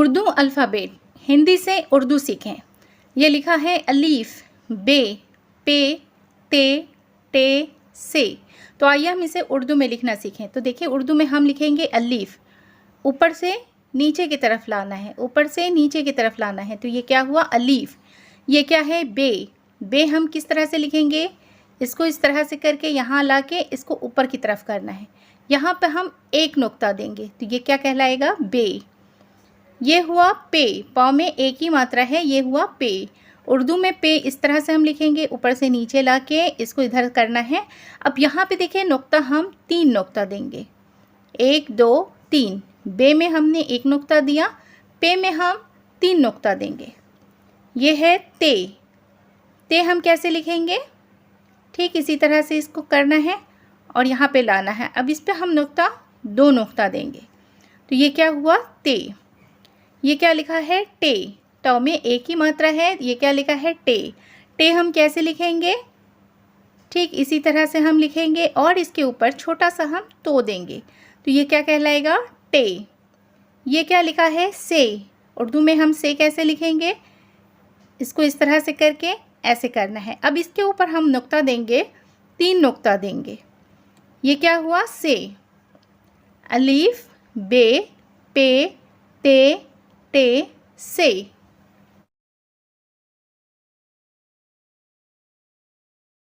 Urdu alphabet Hindi से उर्दू सीखें। ये लिखा है अलीफ, बे, पे, ते, टे, से। तो आइए हम इसे उर्दू में लिखना सीखें। तो देखिए उर्दू में हम लिखेंगे अलीफ, ऊपर से नीचे की तरफ लाना है, ऊपर से नीचे की तरफ लाना है। तो ये क्या हुआ अलीफ। ये क्या है बे। बे हम किस तरह से लिखेंगे, इसको इस तरह से करके यहाँ ला के इसको ऊपर की तरफ करना है। यहाँ पे हम एक नुक्ता देंगे तो ये क्या कहलाएगा बे। ये हुआ पे, पौ में एक ही मात्रा है, ये हुआ पे। उर्दू में पे इस तरह से हम लिखेंगे, ऊपर से नीचे ला के इसको इधर करना है। अब यहाँ पे देखिए नुक्ता हम 3 नुक्ता देंगे, 1 2 3। बे में हमने 1 नुक्ता दिया, पे में हम 3 नुक्ता देंगे। ये है ते। ते हम कैसे लिखेंगे, ठीक इसी तरह से इसको करना है और यहाँ पे लाना है। अब इस पे हम नुक्ता 2 नुक्ता देंगे तो ये क्या हुआ ते। ये क्या लिखा है टे, टौ में एक ही मात्रा है, ये क्या लिखा है टे। टे हम कैसे लिखेंगे, ठीक इसी तरह से हम लिखेंगे और इसके ऊपर छोटा सा हम तो देंगे तो ये क्या कहलाएगा टे। ये क्या लिखा है से। उर्दू में हम से कैसे लिखेंगे, इसको इस तरह से करके ऐसे करना है। अब इसके ऊपर हम नुक्ता देंगे, 3 नुक्ता देंगे। ये क्या हुआ से। अलीफ, बे, पे, ते, टे, से।